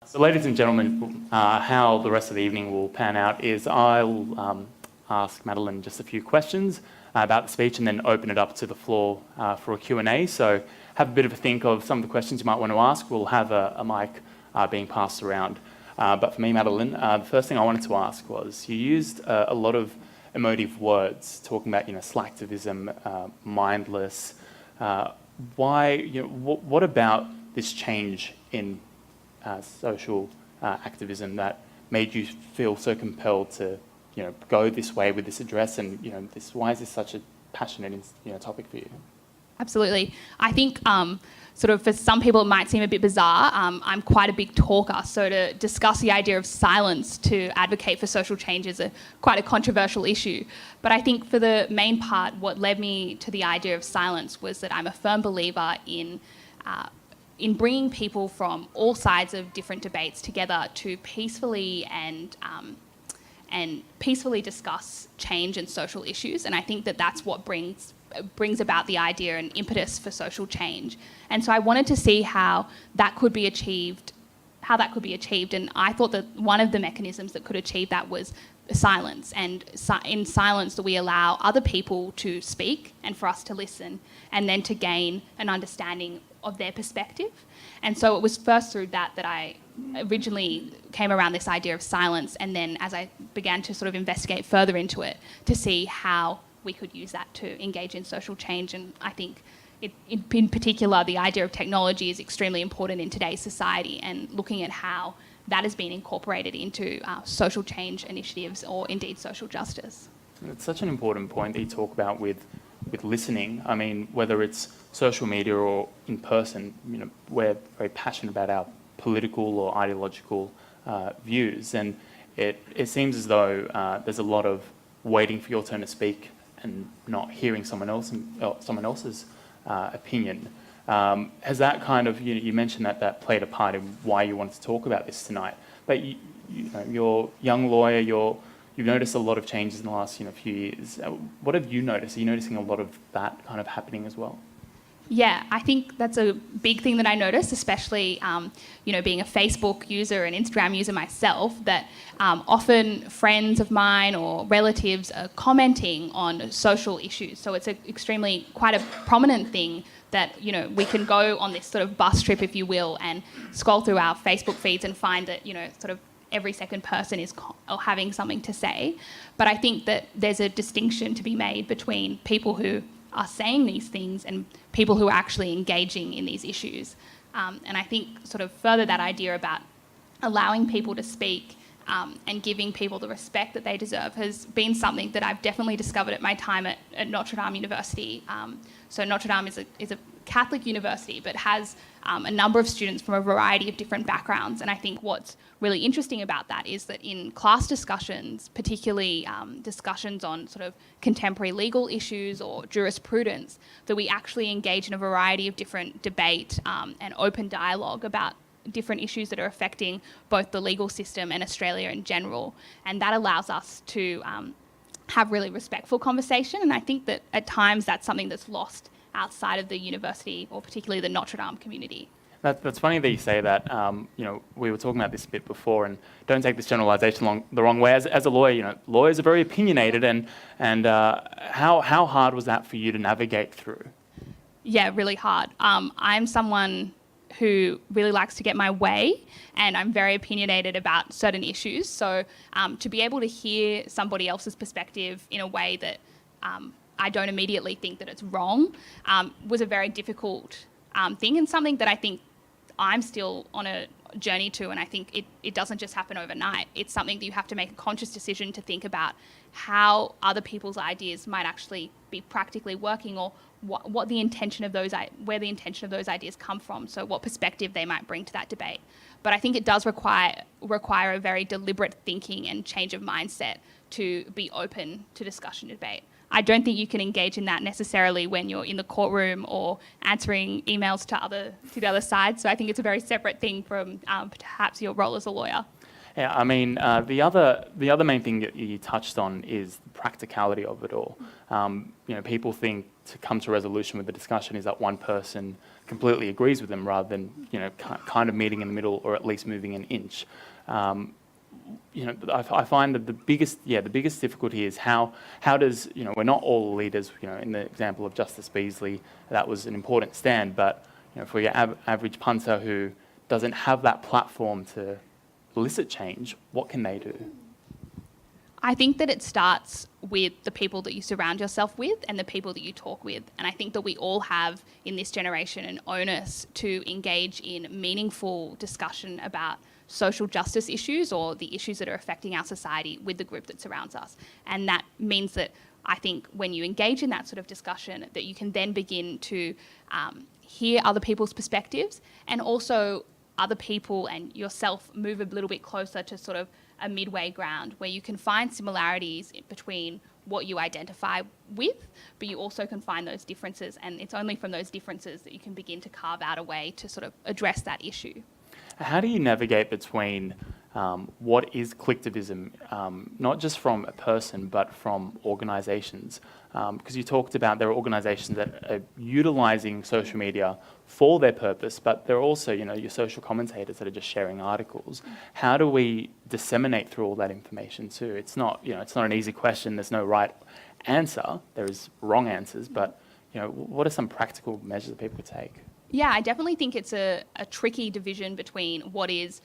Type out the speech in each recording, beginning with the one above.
So ladies and gentlemen, how the rest of the evening will pan out is I'll ask Madeleine just a few questions about the speech and then open it up to the floor for a Q&A. So have a bit of a think of some of the questions you might want to ask. We'll have a mic being passed around. But for me, Madeleine, the first thing I wanted to ask was you used a lot of emotive words talking about, slacktivism, mindless. Why, what about this change in social activism that made you feel so compelled to, go this way with this address and, why is this such a passionate, topic for you? Absolutely. I think sort of for some people it might seem a bit bizarre. I'm quite a big talker, so to discuss the idea of silence to advocate for social change is quite a controversial issue. But I think for the main part, what led me to the idea of silence was that I'm a firm believer in bringing people from all sides of different debates together to peacefully and peacefully discuss change and social issues. And I think that that's what brings about the idea and impetus for social change. And so I wanted to see how that could be achieved. And I thought that one of the mechanisms that could achieve that was silence. And in silence that we allow other people to speak and for us to listen and then to gain an understanding of their perspective. And so it was first through that I originally came around this idea of silence, and then as I began to sort of investigate further into it to see how we could use that to engage in social change. And I think in particular the idea of technology is extremely important in today's society, and looking at how that has been incorporated into social change initiatives or indeed social justice. It's such an important point that you talk about with listening. I mean, whether it's social media or in person, we're very passionate about our political or ideological views, and it seems as though there's a lot of waiting for your turn to speak and not hearing someone else's opinion. Has that kind of, you mentioned that played a part in why you wanted to talk about this tonight, but you're a young lawyer, you've noticed a lot of changes in the last few years. What have you noticed? Are you noticing a lot of that kind of happening as well? Yeah, I think that's a big thing that I noticed, especially, being a Facebook user and Instagram user myself, that often friends of mine or relatives are commenting on social issues. So it's quite a prominent thing that, we can go on this sort of bus trip, if you will, and scroll through our Facebook feeds and find that, sort of every second person is having something to say. But I think that there's a distinction to be made between people who are saying these things and people who are actually engaging in these issues. And I think sort of further that idea about allowing people to speak and giving people the respect that they deserve has been something that I've definitely discovered at my time at Notre University. So Notre Dame is a Catholic university, but has a number of students from a variety of different backgrounds. And I think what's really interesting about that is that in class discussions, particularly discussions on sort of contemporary legal issues or jurisprudence, that we actually engage in a variety of different debate and open dialogue about different issues that are affecting both the legal system and Australia in general. And that allows us to have really respectful conversation. And I think that at times that's something that's lost outside of the university, or particularly the Notre Dame community. That's funny that you say that. We were talking about this a bit before, and don't take this generalisation the wrong way. As a lawyer, lawyers are very opinionated, and how hard was that for you to navigate through? Yeah, really hard. I'm someone who really likes to get my way, and I'm very opinionated about certain issues. So to be able to hear somebody else's perspective in a way that I don't immediately think that it's wrong was a very difficult thing, and something that I think I'm still on a journey to, and I think it doesn't just happen overnight. It's something that you have to make a conscious decision to think about how other people's ideas might actually be practically working, or what the intention of where the intention of those ideas come from, so what perspective they might bring to that debate. But I think it does require a very deliberate thinking and change of mindset to be open to discussion and debate. I don't think you can engage in that necessarily when you're in the courtroom or answering emails to the other side. So I think it's a very separate thing from perhaps your role as a lawyer. Yeah, I mean, the other main thing that you touched on is the practicality of it all. People think to come to a resolution with the discussion is that one person completely agrees with them rather than, kind of meeting in the middle or at least moving an inch. I find that the biggest difficulty is how does, we're not all leaders, in the example of Justice Beazley, that was an important stand, but, for your average punter who doesn't have that platform to elicit change, what can they do? I think that it starts with the people that you surround yourself with and the people that you talk with. And I think that we all have in this generation an onus to engage in meaningful discussion about social justice issues or the issues that are affecting our society with the group that surrounds us. And that means that I think when you engage in that sort of discussion, that you can then begin to hear other people's perspectives, and also other people and yourself move a little bit closer to sort of a midway ground where you can find similarities between what you identify with, but you also can find those differences, and it's only from those differences that you can begin to carve out a way to sort of address that issue. How do you navigate between what is collectivism, not just from a person, but from organisations? Because you talked about there are organisations that are utilising social media for their purpose, but there are also, your social commentators that are just sharing articles. How do we disseminate through all that information too? It's not an easy question. There's no right answer. There is wrong answers, but what are some practical measures that people could take? Yeah, I definitely think it's a tricky division between what is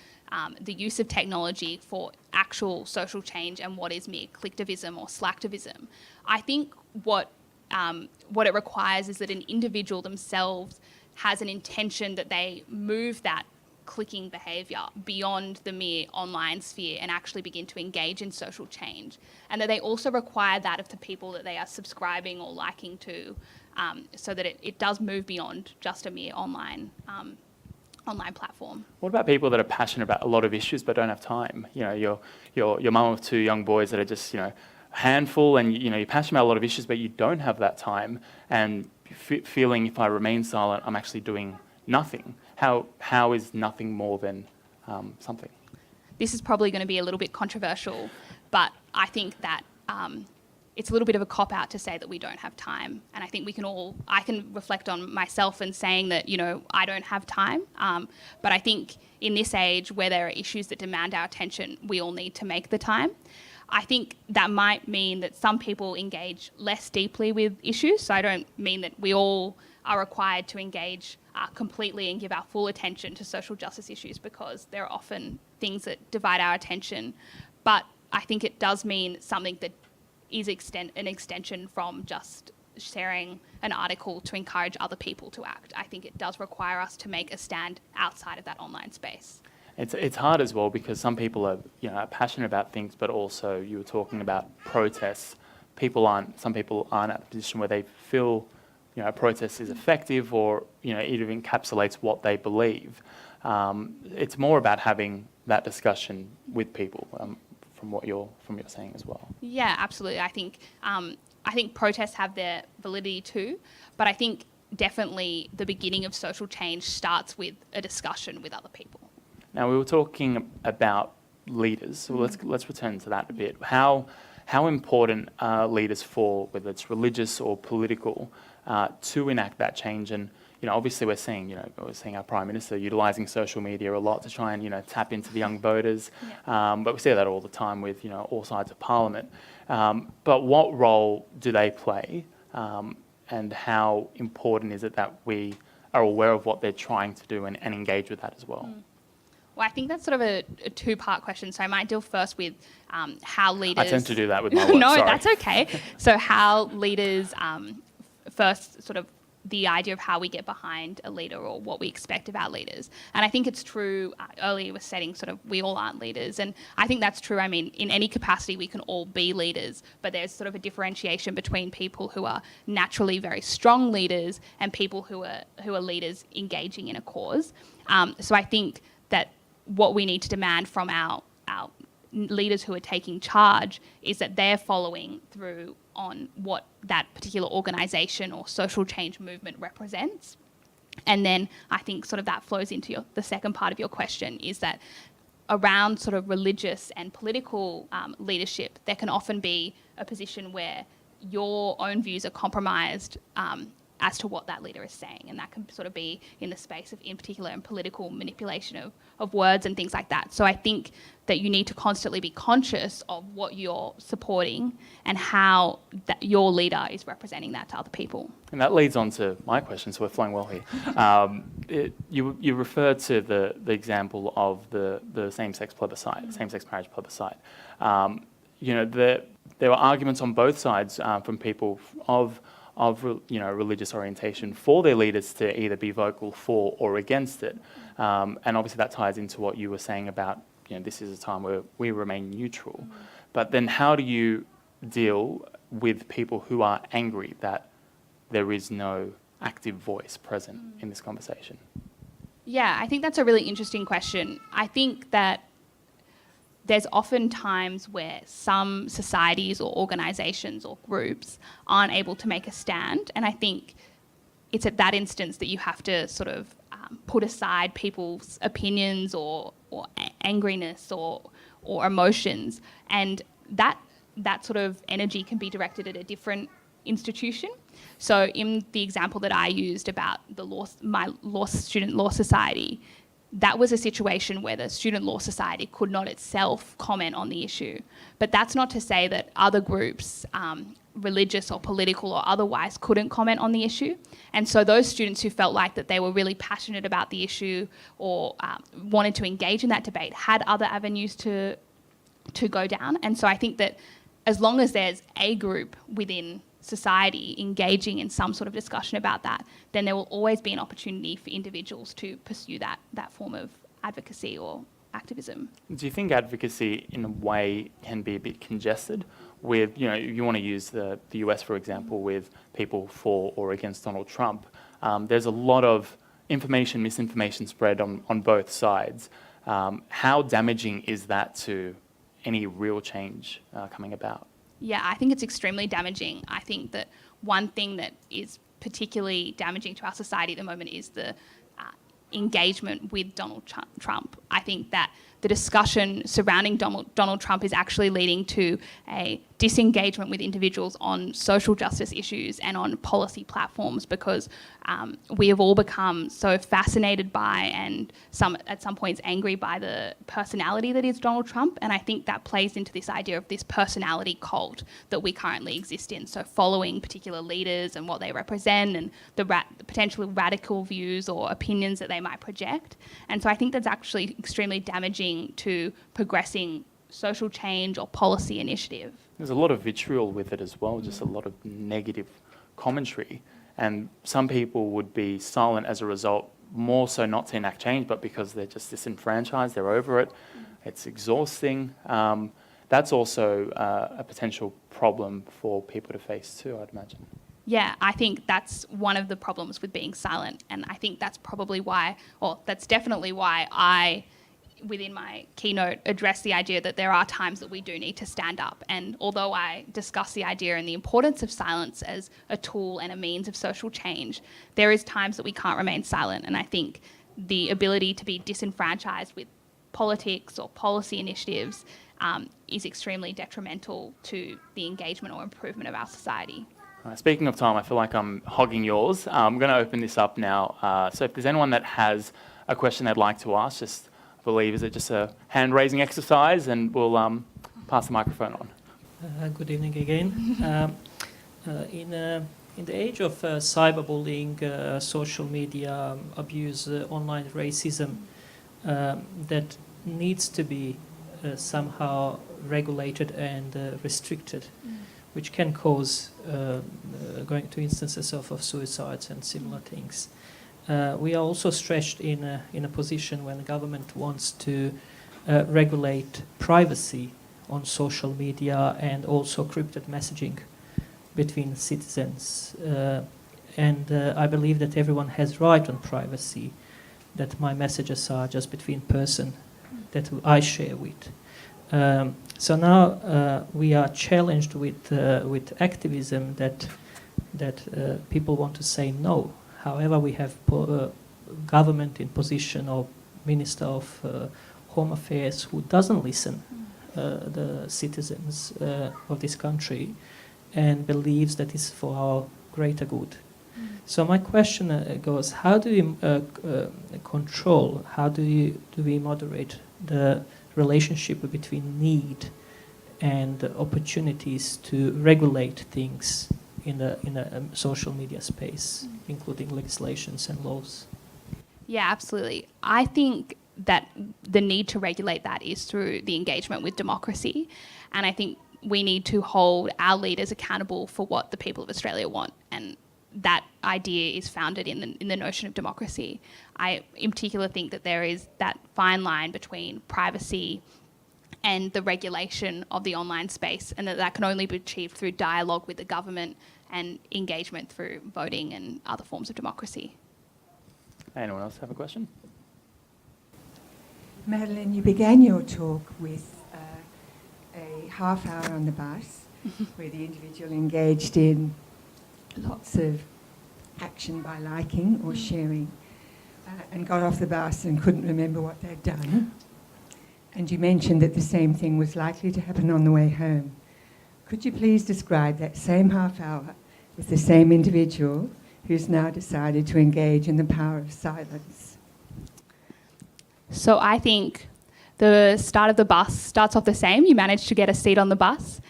the use of technology for actual social change and what is mere collectivism or slacktivism. I think what it requires is that an individual themselves has an intention that they move that clicking behaviour beyond the mere online sphere and actually begin to engage in social change, and that they also require that of the people that they are subscribing or liking to, so that it does move beyond just a mere online platform. What about people that are passionate about a lot of issues but don't have time? Your mum of two young boys that are just handful, and you're passionate about a lot of issues but you don't have that time, and feeling if I remain silent I'm actually doing nothing. How is nothing more than something? This is probably going to be a little bit controversial, but I think that it's a little bit of a cop-out to say that we don't have time. And I think I can reflect on myself and saying that, I don't have time. But I think in this age where there are issues that demand our attention, we all need to make the time. I think that might mean that some people engage less deeply with issues. So I don't mean that we all are required to engage completely and give our full attention to social justice issues, because there are often things that divide our attention. But I think it does mean something that is an extension from just sharing an article to encourage other people to act. I think it does require us to make a stand outside of that online space. It's hard as well, because some people are passionate about things, but also you were talking about protests. Some people aren't at a position where they feel a protest is effective, or it even encapsulates what they believe. It's more about having that discussion with people. From what you're saying as well. Yeah, absolutely. I think protests have their validity too, but I think definitely the beginning of social change starts with a discussion with other people. Now, we were talking about leaders, so let's return to that a bit. How important are leaders for, whether it's religious or political, to enact that change? And obviously we're seeing our Prime Minister utilising social media a lot to try and tap into the young voters. Yeah. But we see that all the time with all sides of Parliament. But what role do they play, and how important is it that we are aware of what they're trying to do and engage with that as well? Well, I think that's sort of a two-part question. So I might deal first with how leaders... I tend to do that with my work. No, sorry. That's okay. So how leaders first sort of the idea of how we get behind a leader or what we expect of our leaders. And I think it's true, earlier you were saying sort of we all aren't leaders, and I think that's true. I mean, in any capacity we can all be leaders, but there's sort of a differentiation between people who are naturally very strong leaders and people who are leaders engaging in a cause. So I think that what we need to demand from our leaders who are taking charge is that they're following through on what that particular organisation or social change movement represents. And then I think sort of that flows into the second part of your question, is that around sort of religious and political leadership, there can often be a position where your own views are compromised as to what that leader is saying, and that can sort of be in the space of, in particular, in political manipulation of words and things like that. So I think that you need to constantly be conscious of what you're supporting and how that your leader is representing that to other people. And that leads on to my question, so we're flowing well here. You referred to the example of the same-sex plebiscite, same-sex marriage plebiscite. There were arguments on both sides from people of religious orientation for their leaders to either be vocal for or against it. And obviously that ties into what you were saying about, this is a time where we remain neutral. But then how do you deal with people who are angry that there is no active voice present in this conversation? Yeah, I think that's a really interesting question. I think that there's often times where some societies or organisations or groups aren't able to make a stand, and I think it's at that instance that you have to sort of put aside people's opinions or angriness or emotions, and that sort of energy can be directed at a different institution. So in the example that I used about my student law society, that was a situation where the Student Law Society could not itself comment on the issue. But that's not to say that other groups, religious or political or otherwise, couldn't comment on the issue. And so those students who felt like that they were really passionate about the issue or wanted to engage in that debate had other avenues to go down. And so I think that as long as there's a group within society engaging in some sort of discussion about that, then there will always be an opportunity for individuals to pursue that form of advocacy or activism. Do you think advocacy in a way can be a bit congested with, you want to use the US for example, with people for or against Donald Trump? There's a lot of misinformation spread on both sides. How damaging is that to any real change coming about? Yeah, I think it's extremely damaging. I think that one thing that is particularly damaging to our society at the moment is the engagement with Donald Trump. I think that the discussion surrounding Donald Trump is actually leading to a disengagement with individuals on social justice issues and on policy platforms, because we have all become so fascinated by and at some points angry by the personality that is Donald Trump. And I think that plays into this idea of this personality cult that we currently exist in. So following particular leaders and what they represent and the potentially radical views or opinions that they might project. And so I think that's actually extremely damaging to progressing social change or policy initiative. There's a lot of vitriol with it as well, just a lot of negative commentary. And some people would be silent as a result, more so not to enact change, but because they're just disenfranchised, they're over it, it's exhausting. That's also a potential problem for people to face too, I'd imagine. Yeah, I think that's one of the problems with being silent. And I think that's that's definitely why I, within my keynote, address the idea that there are times that we do need to stand up. And although I discuss the idea and the importance of silence as a tool and a means of social change, there is times that we can't remain silent. And I think the ability to be disenfranchised with politics or policy initiatives is extremely detrimental to the engagement or improvement of our society. Speaking of time, I feel like I'm hogging yours. I'm going to open this up now. So if there's anyone that has a question they'd like to ask, I believe, is it just a hand-raising exercise, and we'll pass the microphone on. Good evening again. In the age of cyberbullying, social media abuse, online racism, that needs to be somehow regulated and restricted, which can cause going to instances of suicides and similar things. We are also stretched in a position when the government wants to regulate privacy on social media and also crypted messaging between citizens. And I believe that everyone has right on privacy, that my messages are just between person that I share with. So now we are challenged with activism that people want to say no. However, we have government in position of Minister of Home Affairs who doesn't listen the citizens of this country and believes that it's for our greater good. So my question goes: how do we control? How do we moderate the relationship between need and opportunities to regulate things in a social media space, including legislations and laws? Yeah, absolutely. I think that the need to regulate that is through the engagement with democracy, and I think we need to hold our leaders accountable for what the people of Australia want, and that idea is founded in the notion of democracy. I in particular think that there is that fine line between privacy and the regulation of the online space, and that can only be achieved through dialogue with the government and engagement through voting and other forms of democracy. Anyone else have a question? Madeleine, you began your talk with a half hour on the bus where the individual engaged in lots of action by liking or sharing and got off the bus and couldn't remember what they'd done. And you mentioned that the same thing was likely to happen on the way home. Could you please describe that same half hour with the same individual who's now decided to engage in the power of silence? So I think the start of the bus starts off the same. You manage to get a seat on the bus,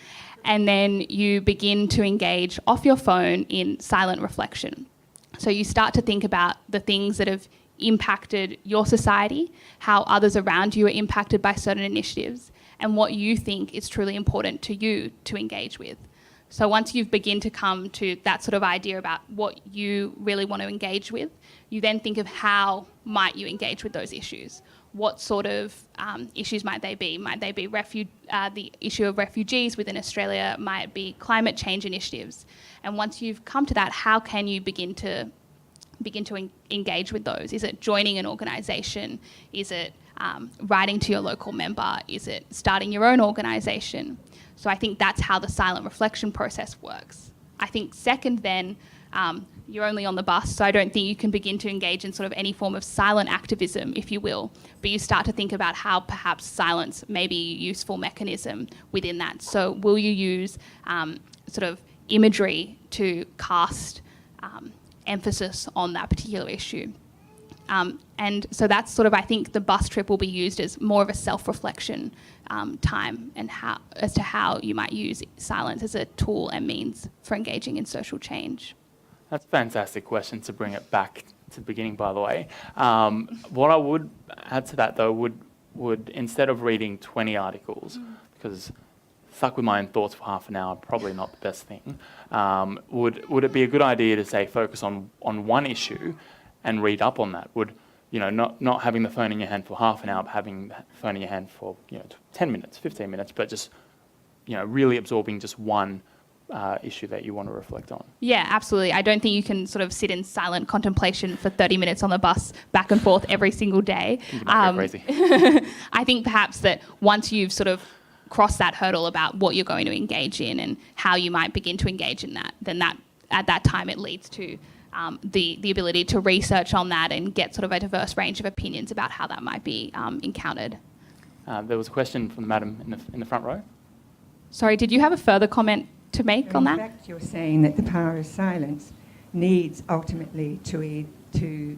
and then you begin to engage off your phone in silent reflection. So you start to think about the things that have impacted your society, how others around you are impacted by certain initiatives, and what you think is truly important to you to engage with. So once you've begin to come to that sort of idea about what you really want to engage with, you then think of how might you engage with those issues. What sort of issues might they be? Might they be the issue of refugees within Australia? Might it be climate change initiatives? And once you've come to that, how can you begin to engage with those? Is it joining an organisation? Is it writing to your local member? Is it starting your own organisation? So I think that's how the silent reflection process works. I think second then, you're only on the bus, so I don't think you can begin to engage in sort of any form of silent activism, if you will, but you start to think about how perhaps silence may be a useful mechanism within that. So will you use sort of imagery to cast emphasis on that particular issue? And so that's sort of, I think the bus trip will be used as more of a self-reflection time and as to how you might use silence as a tool and means for engaging in social change. That's a fantastic question to bring it back to the beginning, by the way. What I would add to that, though, would instead of reading 20 articles, because stuck with my own thoughts for half an hour, probably not the best thing, would it be a good idea to, say, focus on one issue and read up on that? Would, not having the phone in your hand for half an hour, but having the phone in your hand for, 10 minutes, 15 minutes, but just, really absorbing just one issue that you want to reflect on. Yeah, absolutely. I don't think you can sort of sit in silent contemplation for 30 minutes on the bus back and forth every single day. You might go crazy. I think perhaps that once you've sort of crossed that hurdle about what you're going to engage in and how you might begin to engage in that, then that at that time it leads to the ability to research on that and get sort of a diverse range of opinions about how that might be encountered. There was a question from the madam in the front row. Sorry, did you have a further comment to make on that? In fact, you're saying that the power of silence needs ultimately to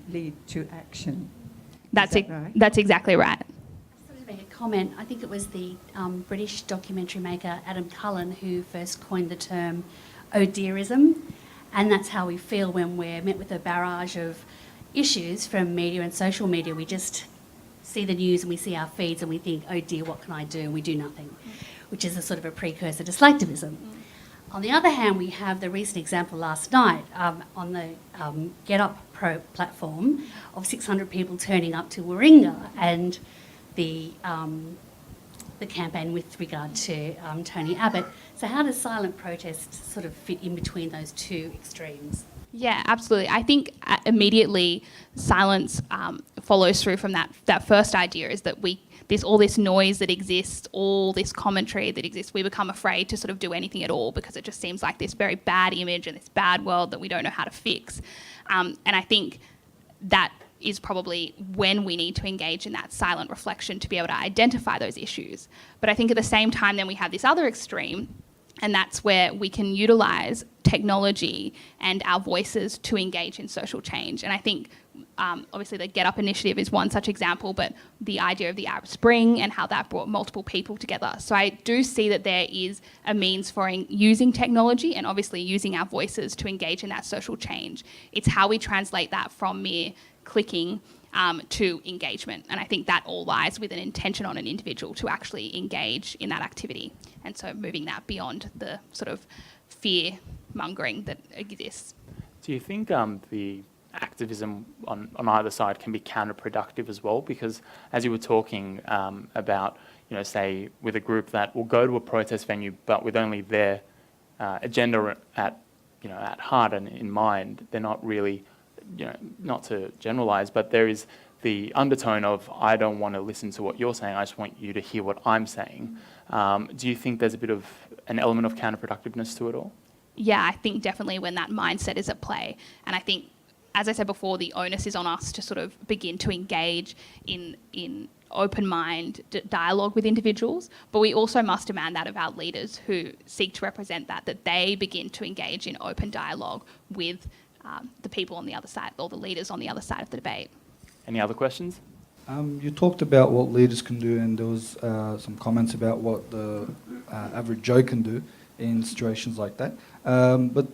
lead to action. That's right? That's exactly right. I just wanted to make a comment. I think it was the British documentary maker Adam Cullen who first coined the term "oh dearism," and that's how we feel when we're met with a barrage of issues from media and social media. We just see the news and we see our feeds and we think, oh dear, what can I do? And we do nothing, which is a sort of a precursor to slacktivism. On the other hand, we have the recent example last night on the Get Up Pro platform of 600 people turning up to Warringah and the campaign with regard to Tony Abbott. So how does silent protest sort of fit in between those two extremes? Yeah, absolutely. I think immediately silence follows through from that first idea, is that there's all this noise that exists, all this commentary that exists. We become afraid to sort of do anything at all because it just seems like this very bad image and this bad world that we don't know how to fix. And I think that is probably when we need to engage in that silent reflection to be able to identify those issues. But I think at the same time then we have this other extreme, and that's where we can utilise technology and our voices to engage in social change. And I think obviously the Get Up initiative is one such example, but the idea of the Arab Spring and how that brought multiple people together. So I do see that there is a means for using technology and obviously using our voices to engage in that social change. It's how we translate that from mere clicking to engagement. And I think that all lies with an intention on an individual to actually engage in that activity. And so moving that beyond the sort of fear mongering that exists. Do you think the activism on either side can be counterproductive as well? Because as you were talking about, say with a group that will go to a protest venue, but with only their agenda at heart and in mind, they're not really, not to generalize, but there is the undertone of, I don't want to listen to what you're saying, I just want you to hear what I'm saying. Do you think there's a bit of an element of counterproductiveness to it all? Yeah, I think definitely when that mindset is at play. And I think, as I said before, the onus is on us to sort of begin to engage in open mind dialogue with individuals, but we also must demand that of our leaders who seek to represent that they begin to engage in open dialogue with the people on the other side, or the leaders on the other side of the debate. Any other questions? You talked about what leaders can do, and there was some comments about what the average Joe can do in situations like that. But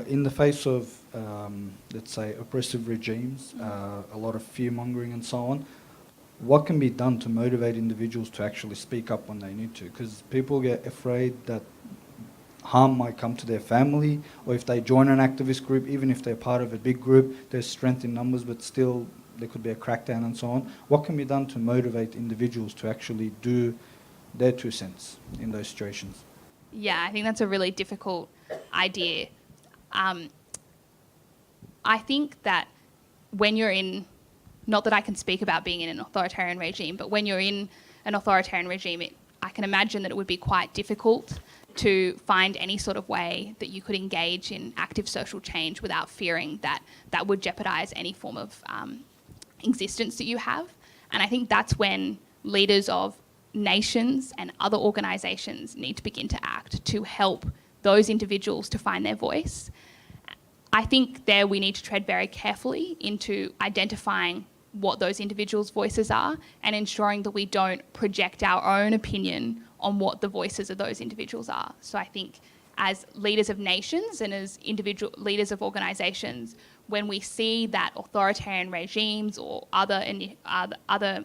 in the face of, let's say, oppressive regimes, a lot of fear-mongering and so on, what can be done to motivate individuals to actually speak up when they need to? Because people get afraid that harm might come to their family, or if they join an activist group, even if they're part of a big group, there's strength in numbers, but still there could be a crackdown and so on. What can be done to motivate individuals to actually do their 2 cents in those situations? Yeah, I think that's a really difficult idea. I think that when you're in, not that I can speak about being in an authoritarian regime, but when you're in an authoritarian regime, I can imagine that it would be quite difficult to find any sort of way that you could engage in active social change without fearing that that would jeopardise any form of existence that you have. And I think that's when leaders of nations and other organisations need to begin to act to help those individuals to find their voice. I think there we need to tread very carefully into identifying what those individuals' voices are and ensuring that we don't project our own opinion on what the voices of those individuals are. So I think as leaders of nations and as individual leaders of organisations, when we see that authoritarian regimes or other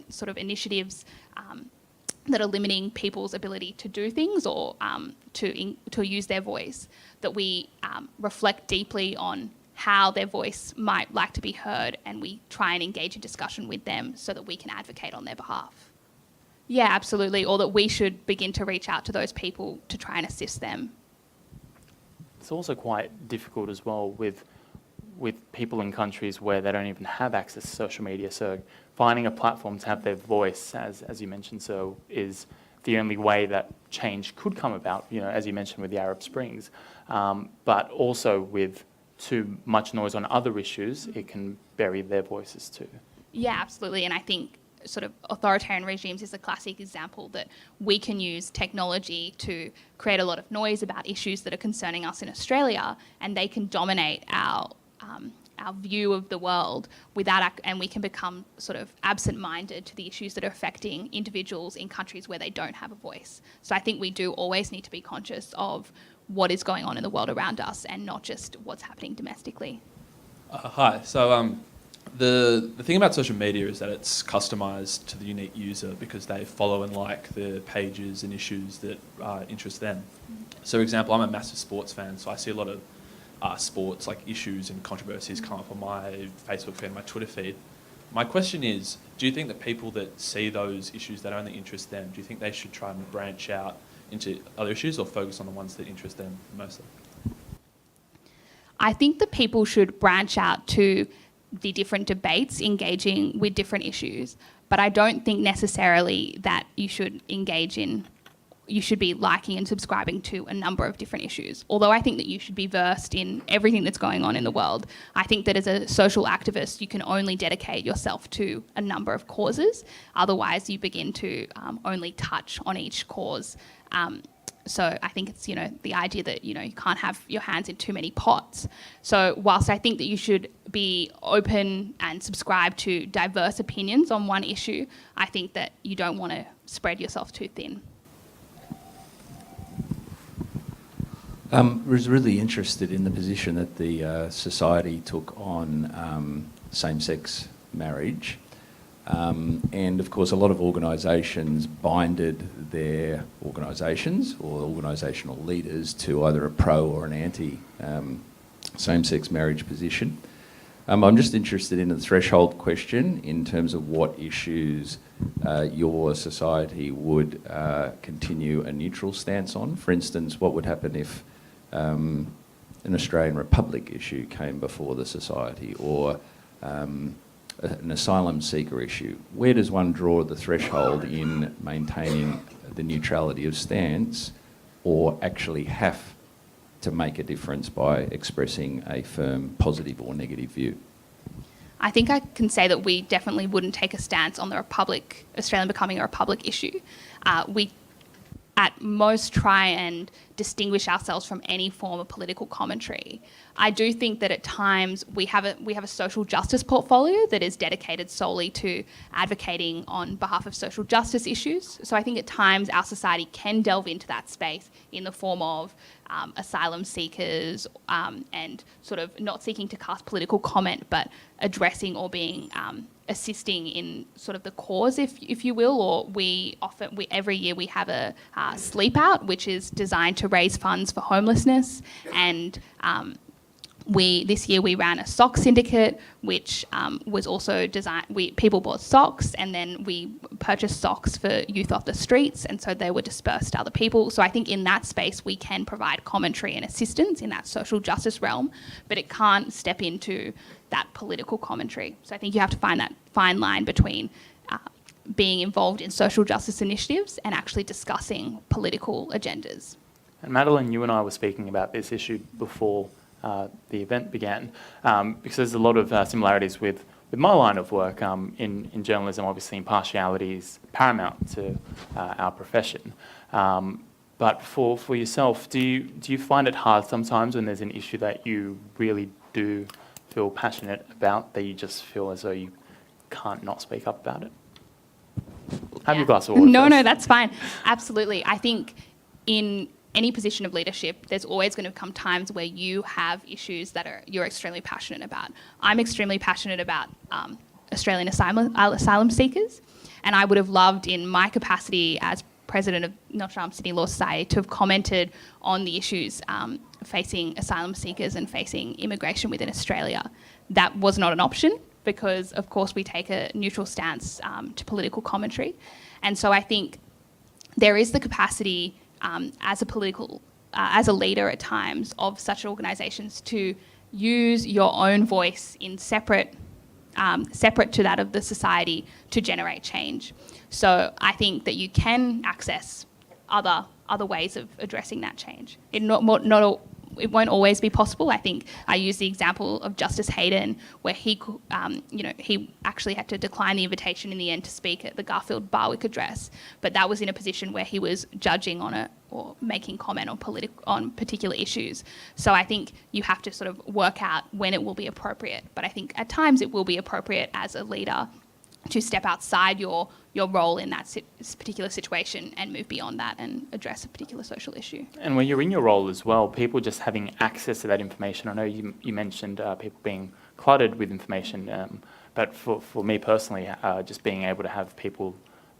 sort of initiatives that are limiting people's ability to do things or to use their voice, that we reflect deeply on how their voice might like to be heard, and we try and engage in discussion with them so that we can advocate on their behalf. Yeah, absolutely. Or that we should begin to reach out to those people to try and assist them. It's also quite difficult as well with people in countries where they don't even have access to social media. So finding a platform to have their voice, as you mentioned, so is the only way that change could come about, as you mentioned with the Arab Springs. But also with too much noise on other issues, it can bury their voices too. Yeah, absolutely. And I think sort of authoritarian regimes is a classic example that we can use technology to create a lot of noise about issues that are concerning us in Australia, and they can dominate our view of the world and we can become sort of absent-minded to the issues that are affecting individuals in countries where they don't have a voice. So I think we do always need to be conscious of what is going on in the world around us and not just what's happening domestically. Hi. So the thing about social media is that it's customised to the unique user because they follow and like the pages and issues that interest them. So, for example, I'm a massive sports fan, so I see a lot of sports like issues and controversies come up on my Facebook feed, my Twitter feed. My question is, do you think that people that see those issues that only interest them, do you think they should try and branch out into other issues or focus on the ones that interest them mostly? I think that people should branch out to the different debates engaging with different issues, but I don't think necessarily that you should engage in you should be liking and subscribing to a number of different issues. Although I think that you should be versed in everything that's going on in the world, I think that as a social activist, you can only dedicate yourself to a number of causes. Otherwise, you begin to only touch on each cause. So I think it's, the idea that, you can't have your hands in too many pots. So whilst I think that you should be open and subscribe to diverse opinions on one issue, I think that you don't want to spread yourself too thin. I was really interested in the position that the society took on same-sex marriage. And of course, a lot of organisations binded their organisations or organisational leaders to either a pro or an anti same-sex marriage position. I'm just interested in the threshold question in terms of what issues your society would continue a neutral stance on. For instance, what would happen if an Australian Republic issue came before the society, or an asylum seeker issue? Where does one draw the threshold in maintaining the neutrality of stance, or actually have to make a difference by expressing a firm positive or negative view? I think I can say that we definitely wouldn't take a stance on the Republic, Australia becoming a Republic issue. We at most try and distinguish ourselves from any form of political commentary. I do think that at times we have a social justice portfolio that is dedicated solely to advocating on behalf of social justice issues. So I think at times our society can delve into that space in the form of asylum seekers and sort of not seeking to cast political comment, but addressing or being assisting in sort of the cause, if you will. Or every year we have a sleep out, which is designed to raise funds for homelessness, and this year we ran a sock syndicate, which was also designed. People bought socks, and then we purchased socks for youth off the streets, and so they were dispersed to other people. So I think in that space we can provide commentary and assistance in that social justice realm, but it can't step into that political commentary. So I think you have to find that fine line between being involved in social justice initiatives and actually discussing political agendas. And Madeleine, you and I were speaking about this issue before the event began, because there's a lot of similarities with my line of work. In journalism, obviously impartiality is paramount to our profession. But for yourself, do you find it hard sometimes when there's an issue that you really do feel passionate about, that you just feel as though you can't not speak up about it? Have your glass of water. No, that's fine. Absolutely. I think in any position of leadership, there's always going to come times where you have issues that you're extremely passionate about. I'm extremely passionate about Australian asylum seekers, and I would have loved, in my capacity as president of Notre Sydney Law Society, to have commented on the issues facing asylum seekers and facing immigration within Australia. That was not an option, because of course we take a neutral stance to political commentary. And so I think there is the capacity as a leader at times of such organisations to use your own voice in separate to that of the society to generate change. So I think that you can access other ways of addressing that change. It won't always be possible. I think I use the example of Justice Hayden, where he actually had to decline the invitation in the end to speak at the Garfield Barwick address, but that was in a position where he was judging on or making comment on particular issues. So I think you have to sort of work out when it will be appropriate. But I think at times it will be appropriate as a leader to step outside your role in that particular situation and move beyond that and address a particular social issue. And when you're in your role as well, people just having access to that information. I know you mentioned people being cluttered with information, but for me personally, just being able to have people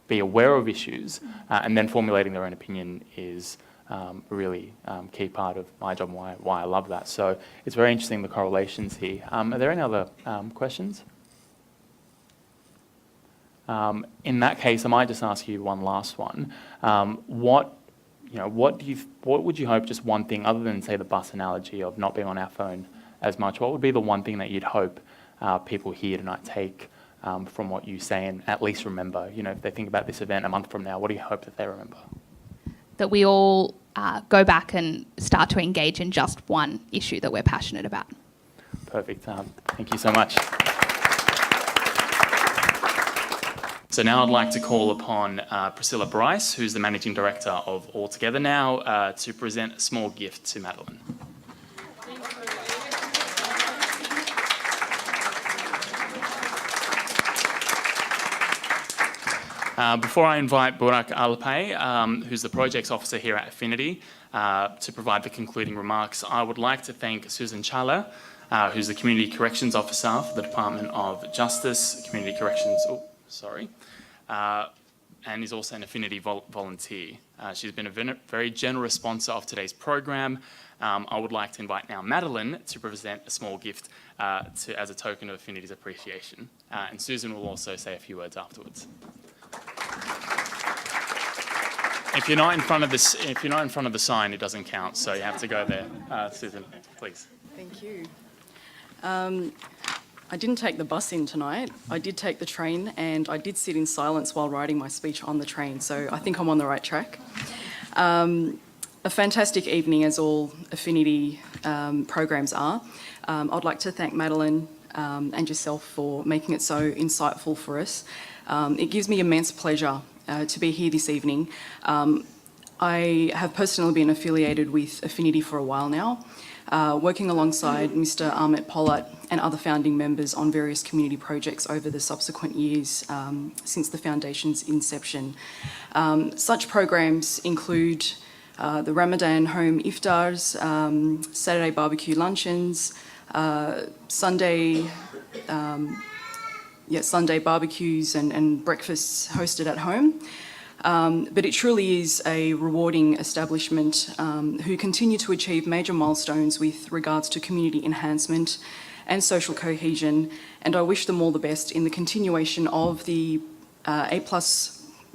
be aware of issues and then formulating their own opinion is a really key part of my job and why I love that. So it's very interesting, the correlations here. Are there any other questions? In that case, I might just ask you one last one. What would you hope, just one thing, other than say the bus analogy of not being on our phone as much, what would be the one thing that you'd hope people here tonight take from what you say and at least remember? If they think about this event a month from now, what do you hope that they remember? that we all go back and start to engage in just one issue that we're passionate about. Perfect. Thank you so much. So now I'd like to call upon Priscilla Bryce, who's the Managing Director of All Together Now, to present a small gift to Madeleine. Before I invite Burak Alapay, who's the Projects Officer here at Affinity, to provide the concluding remarks, I would like to thank Susan Challa, who's the Community Corrections Officer for the Department of Justice, Community Corrections, and is also an Affinity volunteer. She's been a very generous sponsor of today's program. I would like to invite now Madeleine to present a small gift as a token of Affinity's appreciation. And Susan will also say a few words afterwards. If you're not in front of the sign, it doesn't count, so you have to go there. Susan, please. Thank you. I didn't take the bus in tonight. I did take the train, and I did sit in silence while writing my speech on the train, so I think I'm on the right track. A fantastic evening, as all Affinity programs are. I'd like to thank Madeleine and yourself for making it so insightful for us. It gives me immense pleasure to be here this evening. I have personally been affiliated with Affinity for a while now, working alongside Mr. Ahmet Polat and other founding members on various community projects over the subsequent years since the Foundation's inception. Such programs include the Ramadan home iftars, Saturday barbecue luncheons, Sunday barbecues and breakfasts hosted at home. But it truly is a rewarding establishment who continue to achieve major milestones with regards to community enhancement and social cohesion, and I wish them all the best in the continuation of the A+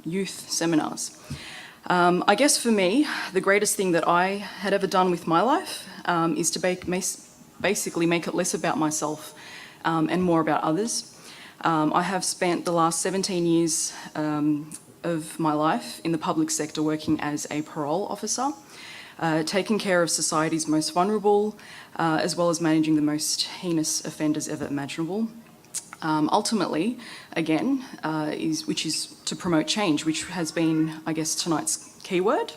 youth seminars. I guess for me, the greatest thing that I had ever done with my life is to basically make it less about myself and more about others. I have spent the last 17 years of my life in the public sector working as a parole officer, taking care of society's most vulnerable, as well as managing the most heinous offenders ever imaginable. Ultimately, again, which is to promote change, which has been, I guess, tonight's keyword.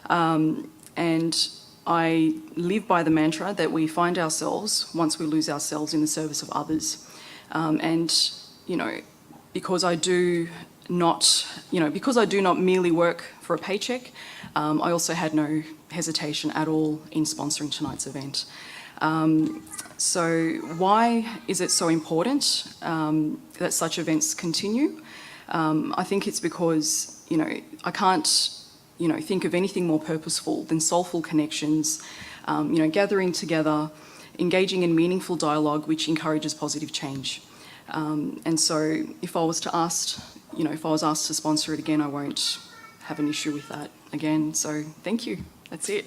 And I live by the mantra that we find ourselves once we lose ourselves in the service of others. And, because I do not merely work for a paycheck, I also had no hesitation at all in sponsoring tonight's event. So why is it so important that such events continue? I think it's because, I can't, think of anything more purposeful than soulful connections, gathering together, engaging in meaningful dialogue which encourages positive change. And so if I was asked to sponsor it again, I won't have an issue with that again. So thank you. That's it.